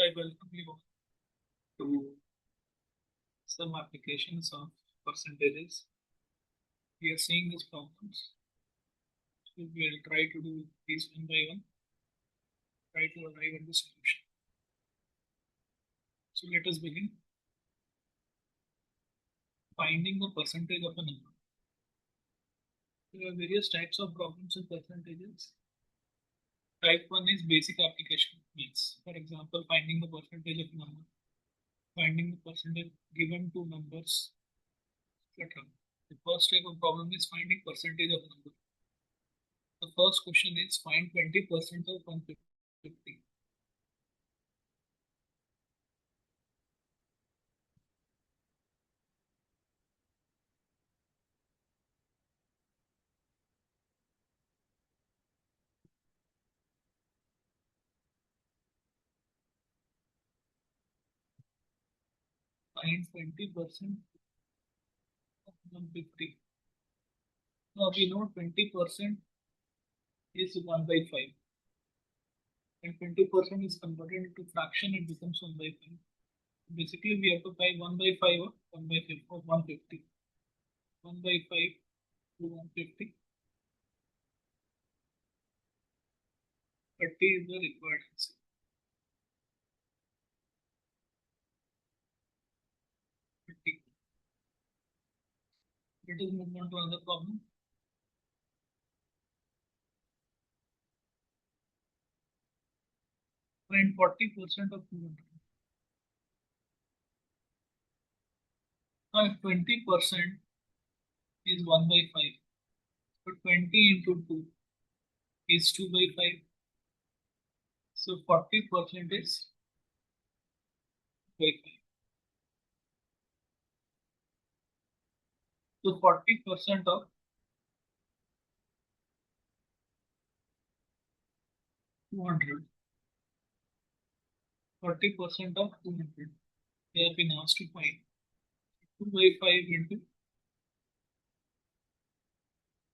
I welcome you to some applications of percentages. We are seeing these problems. So we'll try to do these one by one, try to arrive at the solution. So let us begin. Finding the percentage of a number. There are various types of problems with percentages. Type 1 is basic application means, for example, finding the percentage of a number, finding the percentage given to numbers, etc. The first type of problem is finding percentage of a number. The first question is find 20% of 150. Find 20% of 150. Now we know 20% is 1 by 5. When 20% is converted into fraction, it becomes 1 by 5. Basically, we have to find 1 by 5 or 1 by 5 or 150. 1 by 5 to 150. 30 is the required answer. Let us move on to another problem. Find 40% of 200. Now, if 20% is 1 by 5, so 20 into 2 is 2 by 5. So 40% is 2 by 5. So 40% of 200. 40% of 200. They have been asked to find 2 by 5 into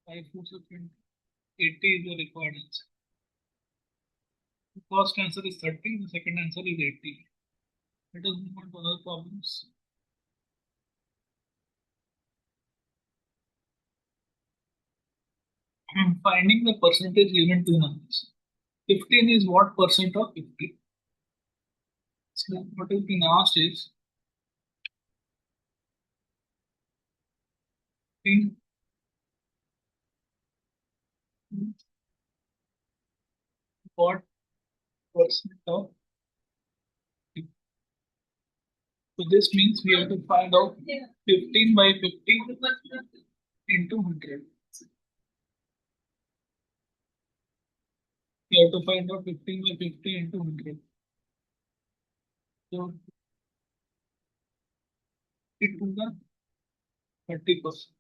5 4 so 20. 80 is the required answer. The first answer is 30, the second answer is 80. Let us move on to other problems. Finding the percentage given two numbers. 15 is what percent of 50? So what has been asked is 15 what percent of 50? So this means we have to find out 15 by 50 into 100. We have to find out 15 by 50 into 100. So it to the 30%.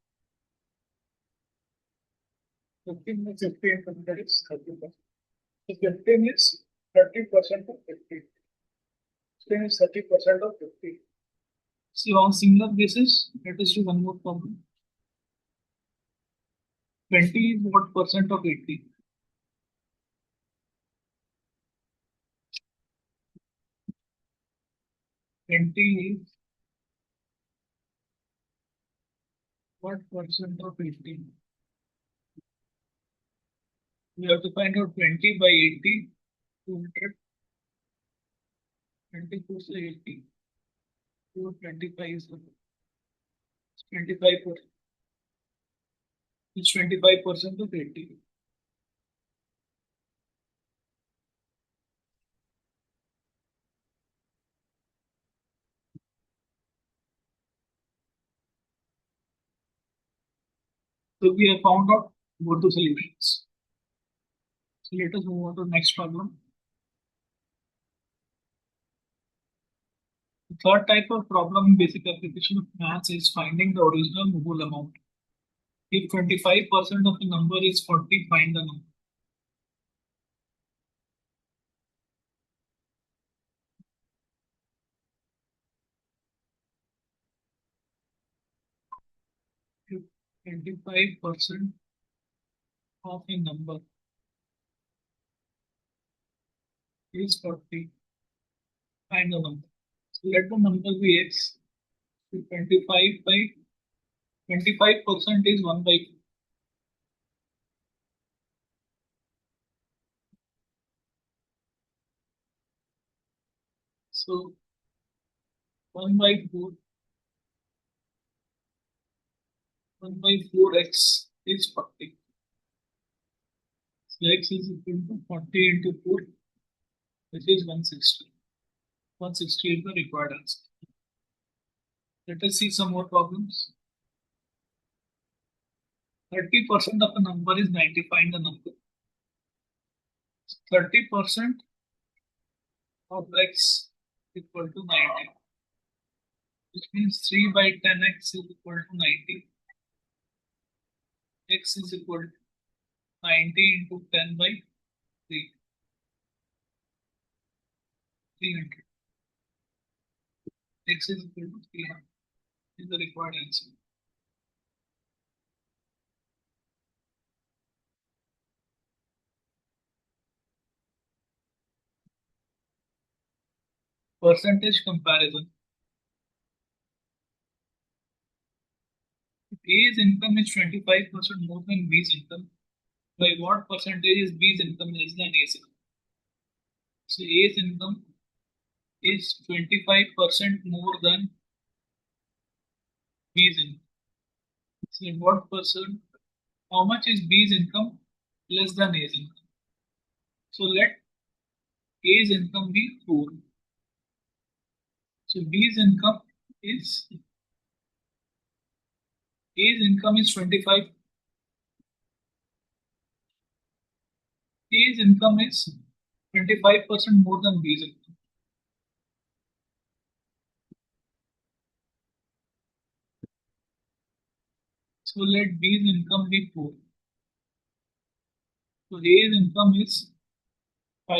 15 by 50 into 100 is 30%. So 15 is 30% of 50. 15 is 30% of 50. See, on similar basis, let us do one more problem. 20 is what percent of 80? 20 is what percent of 80? We have to find out 20 by 80, 200, 20 plus 80, 225 is 25%. It's 25% of 80. So we have found out both the solutions. So let us move on to the next problem. The third type of problem in basic application of maths is finding the original whole amount. If 25% of the number is 40, find the number. If 25% of a number is 40, find the number. So let the number be x. So 25 by 25% is 1 by 4. So 1 by 4, 1 by 4x is 40. So x is equal to 40 into 4, which is 160. 160 is the required answer. Let us see some more problems. 30% of a number is 90. Find the number. 30% of x equal to 90, which means 3 by 10x is equal to 90. X is equal to 90 into 10 by 3, 300. X is equal to 300 is the required answer. Percentage comparison. If A's income is 25% more than B's income, by what percentage is B's income less than A's income? So A's income is 25% more than B's income. So in what percent? How much is B's income less than A's income? So let A's income be 4. So B's income is A's income is 25. A's income is 25% more than B's income. So let B's income be 4. So A's income is 5.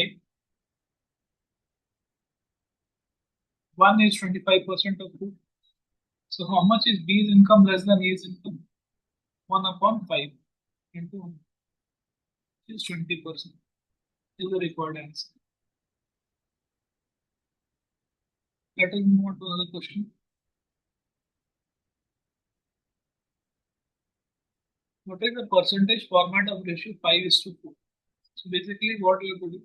1 is 25% of 4. So how much is B's income less than A's income? 1 upon 5 into 1 is 20%. Is the required answer. Let us move on to another question. What is the percentage format of ratio 5 is to 4? So basically what we have to do,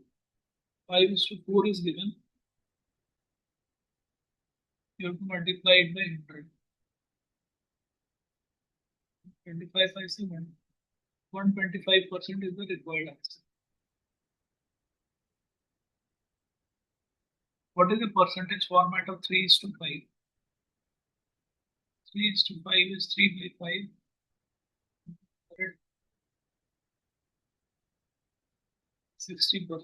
5 is to 4 is given. You have to multiply it by 100. 25 by 7. 125% is the required answer. What is the percentage format of 3 is to 5? 3 is to 5 is 3 by 5. 60%.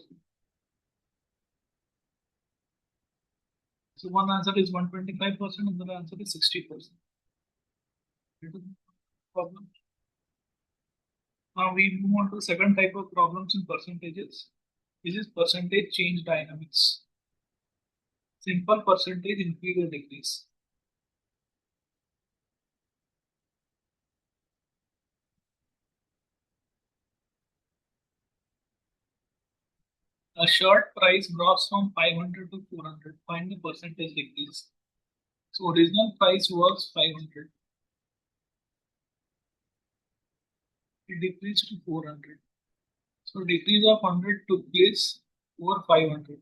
So one answer is 125%, another answer is 60%. Problem. Now we move on to the second type of problems in percentages. This is percentage change dynamics. Simple percentage increase or decrease. A shirt price drops from 500 to 400. Find the percentage decrease. So original price was 500. It decreased to 400. So decrease of 100 took place over 500.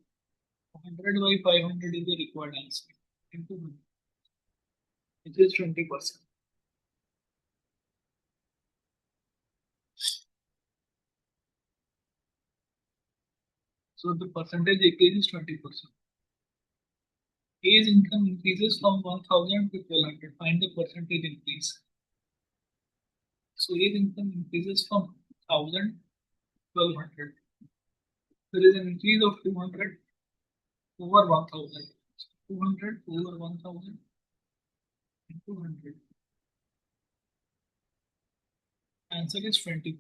100 by 500 is the required answer. Into 100. It is 20%. So the percentage decrease is 20%. A's income increases from 1000 to 1200. Find the percentage increase. So A's income increases from 1000 to 1200. There is an increase of 200 over 1000. 200 over 1000 and 200. Answer is 20%.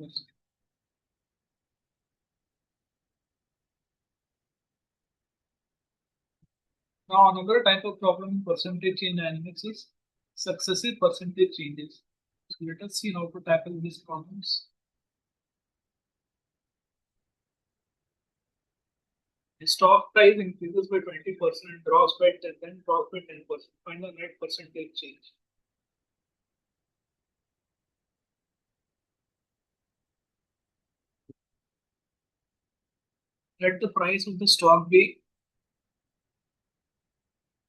Now another type of problem in percentage change dynamics is successive percentage changes. So let us see how to tackle these problems. The stock price increases by 20%, drops by 10, then drops by 10%. Find the net percentage change. Let the price of the stock be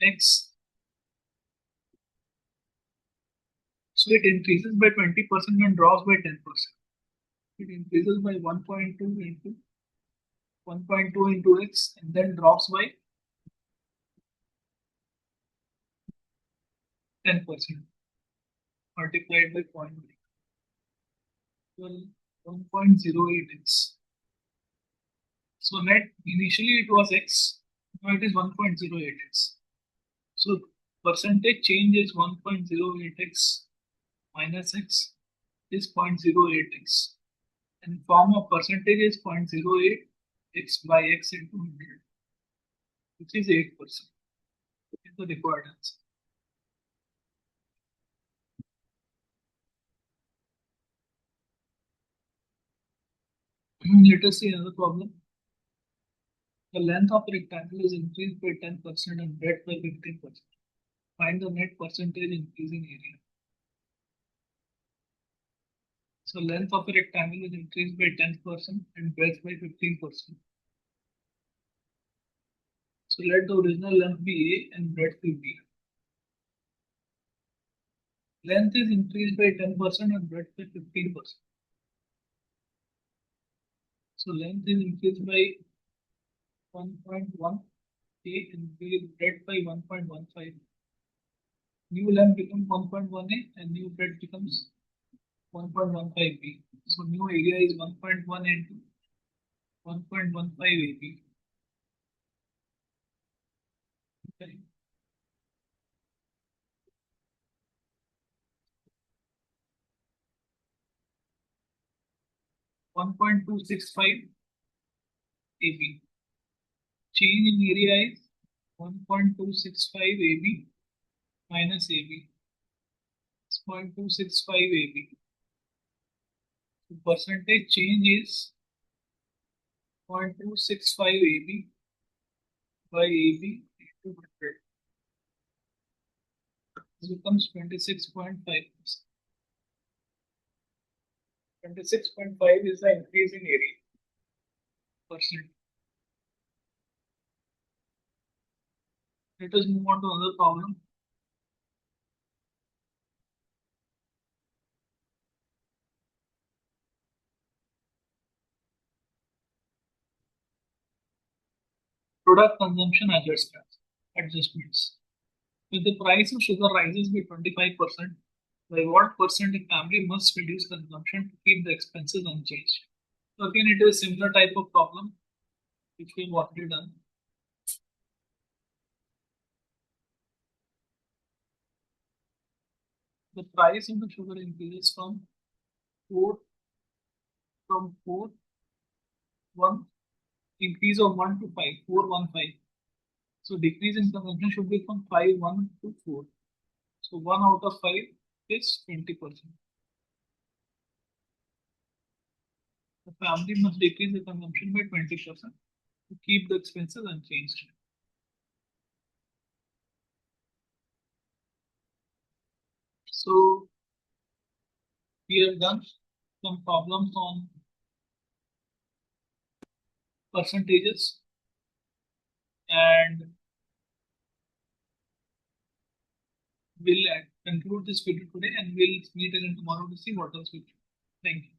X. So it increases by 20% and drops by 10%. It increases by 1.2 into X and then drops by 10% multiplied by 0.3. Well, 1.08x. So net initially it was x, now it is 1.08x. So percentage change is 1.08x minus x is 0.08x. And form of percentage is 0.08x by x into 100, which is 8%. Is the required answer. Let us see another problem. The length of a rectangle is increased by 10% and breadth by 15%. Find the net percentage increase in area. So length of a rectangle is increased by 10% and breadth by 15%. So let the original length be A and breadth be B. Length is increased by 10% and breadth by 15%. So length is increased by 1.1 A and breadth by 1.15. New length becomes 1.1A and new breadth becomes 1.15B. So new area is 1.1 into 1.15 AB. Okay. 1.265 AB. Change in area is 1.265 AB minus AB. 0.265 AB. The percentage change is 0.265 AB by AB into 100. This becomes 26.5%. 26.5 is the increase in area percent. Let us move on to another problem. Product consumption adjustments. If the price of sugar rises by 25%, by what percent a family must reduce consumption to keep the expenses unchanged? So again, it is a similar type of problem which we've already done. The price of the sugar increases from 4 1 increase of 1 to 5, 4 1 5. So decrease in consumption should be from 5 1 to 4. So 1 out of 5 is 20%. The family must decrease the consumption by 20% to keep the expenses unchanged. So we have done some problems on percentages, and we'll conclude this video today and we'll meet again tomorrow to see what else we do. Thank you.